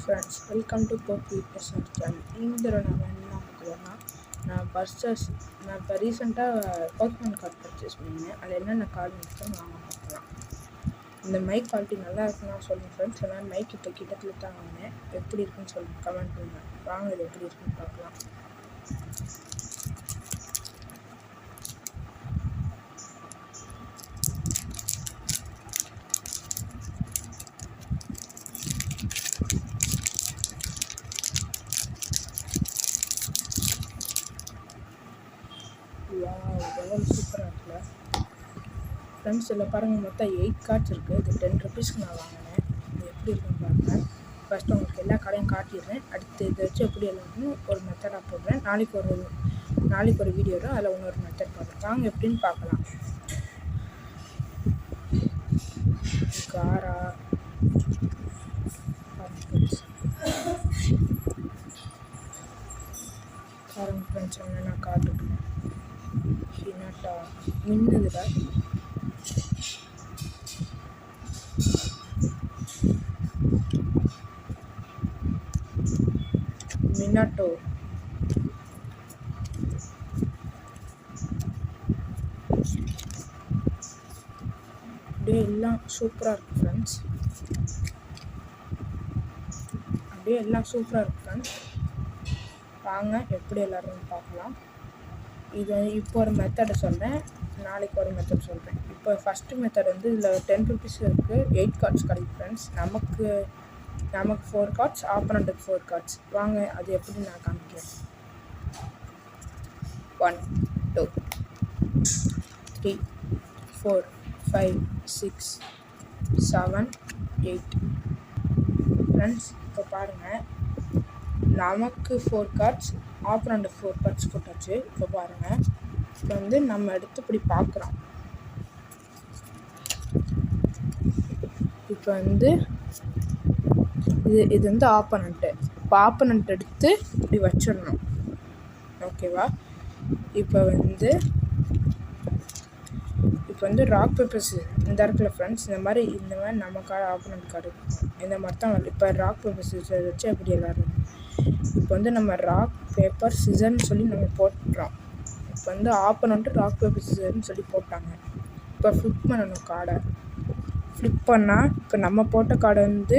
Friends, welcome to போக்கி SR channel. இந்த தடவை நம்ம என்ன பார்க்கலாம்னா, நான் இப்போ ரீசெண்டாக போக்கிமான் கார்டு பர்ச்சேஸ் பண்ணியிருந்தேன். அதில் என்னென்ன கார்டு இருக்குன்னு வாங்க பார்க்கலாம். இந்த மைக் குவாலிட்டி நல்லா இருக்குன்னு சொல்லுங்கள் ஃப்ரெண்ட்ஸ். ஆனால் மைக் இப்போ கிட்டத்தில் தான் வாங்கினேன். எப்படி இருக்குன்னு சொல்லுங்கள், கமெண்ட் பண்ணுங்கள். வாங்க இது எப்படி இருக்குன்னு பார்க்கலாம். எவ்வளோ சூப்பராக இருக்குல்ல ஃப்ரெண்ட்ஸ். இதில் பாருங்கள், மொத்தம் 8 கார்ட்ஸ் இருக்குது. இது 10 ருபீஸ்க்கு நான் வாங்கினேன். இது எப்படி இருக்குன்னு பாருங்கள். ஃபஸ்ட்டு உங்களுக்கு எல்லா கடையும் காட்டிடுறேன். அடுத்து இதை வச்சு எப்படி எல்லாருன்னு ஒரு மெத்தடாக போடுறேன். நாளைக்கு ஒரு வீடியோ வரும், அதில் இன்னொரு மெத்தட் போடுறேன். வாங்க எப்படின்னு பார்க்கலாம். காரா பாருங்கள் ஃப்ரெண்ட்ஸ், என்னென்ன கார்டு இருக்குன்னு. ஹினாட்டா மின்னுதுடா. மினாட்டோ, அப்படியே எல்லாம் சூப்பராக இருக்குது ஃப்ரெண்ட்ஸ். வாங்க எப்படி எல்லாரும் பார்க்கலாம். இது இப்போ ஒரு மெத்தடை சொல்கிறேன், நாளைக்கு ஒரு மெத்தட் சொல்கிறேன். இப்போ ஃபஸ்ட்டு மெத்தட் வந்து இதில் 10 ருபீஸ் இருக்குது. 8 கார்ட்ஸ் கிடைக்கும் ஃப்ரெண்ட்ஸ். நமக்கு 4 கார்ட்ஸ், ஆப்பனண்ட்டுக்கு 4 கார்ட்ஸ். வாங்க அது எப்படி நான் காமிக்கிறேன். 1 2 3 4 5 6 7 8 ஃப்ரெண்ட்ஸ். இப்போ பாருங்கள், நமக்கு 4 கார்ட்ஸ், ஆப்பனண்ட்டுக்கு 4 கார்ட்ஸ் போட்டாச்சு. இப்போ பாருங்கள், இப்போ வந்து நம்ம எடுத்து இப்படி பார்க்குறோம். இப்போ வந்து இது வந்து ஆப்பனண்ட்டு. இப்போ ஆப்பனண்ட் எடுத்து இப்படி வச்சிடணும், ஓகேவா? இப்போ வந்து ராக் பேப்பர்ஸ் இந்த இடத்துல ஃப்ரெண்ட்ஸ், இந்த மாதிரி நம்ம கார்டு ஆப்பனண்ட் கார்டு இந்த மாதிரி தான். இப்போ ராக் பேப்பர் சிசர் வச்சு எப்படி எல்லாரும் இப்போ வந்து நம்ம ராக் பேப்பர் சிசர்னு சொல்லி நம்ம போட்டுறோம். இப்போ வந்து ஆப்பனண்ட்டு ராக் பேப்பர் சிசர்னு சொல்லி போட்டாங்க. இப்போ ஃப்ளிப் பண்ணணும் கார்டை. ஃப்ளிப் பண்ணால் இப்போ நம்ம போட்ட கார்டு வந்து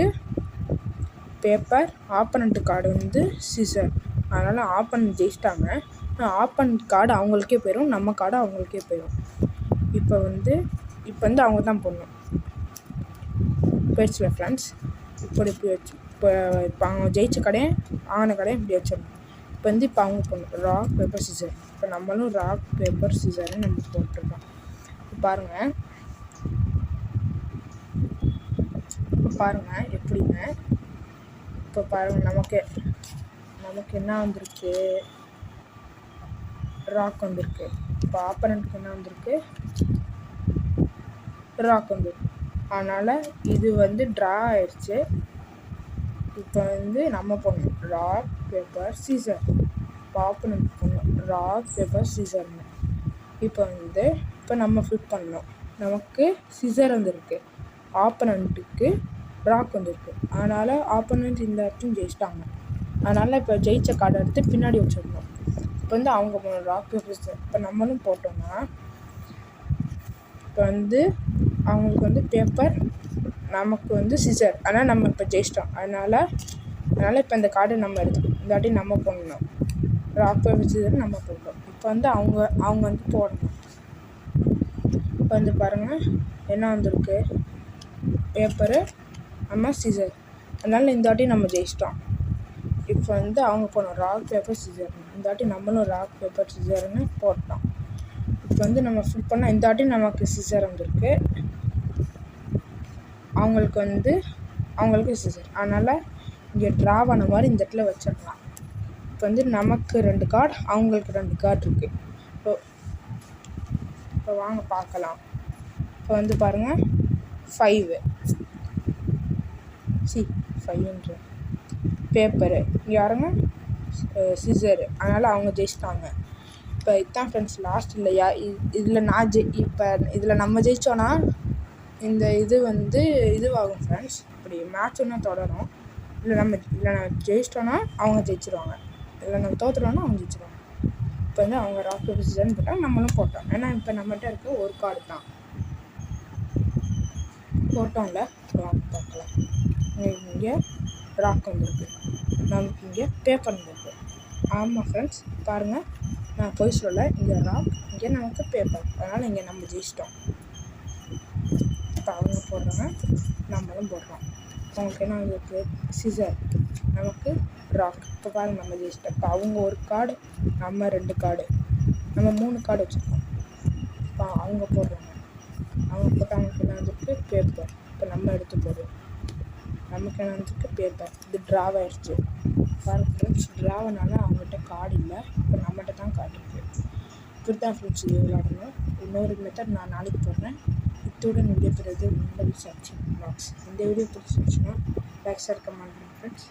பேப்பர், ஆப்பனண்ட்டு கார்டு வந்து சிசர். அதனால் ஆப்பனண்ட் ஜெயிச்சிட்டாங்க. ஆப்பனண்ட் கார்டு அவங்களுக்கே போயிடும், நம்ம கார்டு அவங்களுக்கே போயிடும். இப்போ வந்து அவங்க தான் போடணும். போயிடுச்சுல ஃப்ரெண்ட்ஸ். இப்படி வச்சு இப்போ அவங்க ஜெயிச்ச கடையை ஆன கடையை இப்படி வச்சிடணும். இப்போ அவங்க போடணும் ராக் பேப்பர் சிசர். இப்போ நம்மளும் ராக் பேப்பர் சிசர்னு நம்ம போட்டிருக்கோம். இப்போ பாருங்கள் எப்படிங்க. இப்போ பாருங்கள், நமக்கு என்ன வந்திருக்கு, ராக் வந்திருக்கு. இப்போ ஆப்பனண்ட்டுக்கு என்ன வந்திருக்கு, ராக் வந்திருக்கு. அதனால் இது வந்து ட்ரா ஆயிடுச்சு. இப்போ வந்து நம்ம போடணும் ராக் பேப்பர் சீசர். இப்போ ஆப்பனண்ட் போடணும் ராக் பேப்பர் சீசர்னு. இப்போ நம்ம ஃப்ளிப் பண்ணணும். நமக்கு சிசர் வந்திருக்கு, ஆப்பனண்ட்டுக்கு ராக் வந்திருக்கு. அதனால் ஆப்பனண்ட் இந்த இடத்தையும் ஜெயிச்சிட்டாங்க. அதனால் இப்போ ஜெயிச்ச கார்டை எடுத்து பின்னாடி வச்சிடணும். இப்போ வந்து அவங்க போகணும் ராக் பேப்பர் சிசர். இப்போ நம்மளும் போட்டோம்னா இப்போ வந்து அவங்களுக்கு வந்து பேப்பர், நமக்கு வந்து சிசர். ஆனால் நம்ம இப்போ ஜெயிச்சிட்டோம். அதனால் இப்போ இந்த கார்டை நம்ம எடுத்துக்கணும். இந்த வாட்டி நம்ம போடணும் ராக் பேப்பர் சிசர் நம்ம போட்டோம். இப்போ வந்து அவங்க வந்து போடணும். இப்போ வந்து பாருங்கள் என்ன வந்திருக்கு, பேப்பரு, நம்ம சிசர். அதனால் இந்த வாட்டி நம்ம ஜெயிச்சிட்டோம். இப்போ வந்து அவங்க போடணும் ராக் பேப்பர் சிசர்னு. இந்த வாட்டி நம்மளும் ராக் பேப்பர் சிசர்னு போட்டோம். இப்போ வந்து நம்ம ஃபில் பண்ணால் இந்த வாட்டி நமக்கு சிசர் வந்திருக்கு, அவங்களுக்கு சிசர். அதனால் இங்கே ட்ரா பண்ண மாதிரி இந்த இடத்துல வச்சிடலாம். இப்போ வந்து நமக்கு 2 கார்டு, அவங்களுக்கு 2 கார்டு இருக்குது. இப்போ வாங்க பார்க்கலாம். இப்போ வந்து பாருங்கள் 5 பேப்பரு, இங்கே யாருங்க சிசரு. அதனால் அவங்க ஜெயிச்சிட்டாங்க. இப்போ இதுதான் ஃப்ரெண்ட்ஸ் லாஸ்ட் இல்லையா. இதில் நம்ம ஜெயித்தோன்னா இந்த இது வந்து இதுவாகும் ஃப்ரெண்ட்ஸ். இப்படி மேட்ச் ஒன்று தொடரும். இல்லை நம்ம ஜெயிச்சிட்டோன்னா அவங்க ஜெயிச்சிருவாங்க, இல்லை நம்ம தோற்றுட்டோன்னா அவங்க ஜெயிச்சிருவாங்க. இப்போ வந்து அவங்க ராக் பேப்பர் சிசர்னு போட்டால் நம்மளும் போட்டோம். ஏன்னா இப்போ நம்மகிட்ட இருக்க ஒரு கார்டு தான் போட்டோம்ல. வாங்க பார்க்கலாம். இங்கே ராக் வந்துருக்கு, நமக்கு இங்கே பேப்பர் வந்துருக்கு. ஆமாம் ஃப்ரெண்ட்ஸ், பாருங்கள், நான் போய் சொல்ல, இங்கே ராக், இங்கே நமக்கு பேப்பர். அதனால் இங்கே நம்ம ஜெயிச்சிட்டோம். இப்போ அவங்க போடுறாங்க, நம்மளும் போடுறோம். அவங்களுக்கு என்ன வந்துருக்கு? சிசர், நமக்கு ராக். இப்போ பாருங்கள், நம்ம ஜெயிச்சிட்டோம். இப்போ அவங்க ஒரு கார்டு, நம்ம 2 கார்டு, நம்ம 3 கார்டு வச்சுருக்கோம். இப்போ அவங்க போடுறாங்க, அவங்க போட்டு அவங்களுக்கு என்ன வந்துருக்கு? பேப்பர். இப்போ நம்ம எடுத்து போடுவோம், நமக்கு என்ன வந்துருக்கு? பேப்பர். இது ட்ராவ் ஆயிடுச்சு. பாருங்க ஃப்ரெண்ட்ஸ், ட்ராவனால அவங்ககிட்ட கார்டு இல்லை, இப்போ நம்மகிட்ட தான் கார்டு இருக்குது. இப்படி தான் ஃப்ரெண்ட்ஸ் இது விளையாடணும். இன்னொரு மெத்தட் நான் நாளைக்கு போடுறேன். இத்துடன் விடைபெறுவது உங்கள் சச்சின் வ்ளாக்ஸ். இந்த வீடியோ பிடிச்சிருந்துச்சுன்னா லைக் ஷேர் கமெண்ட் பண்ணுங்க ஃப்ரெண்ட்ஸ்.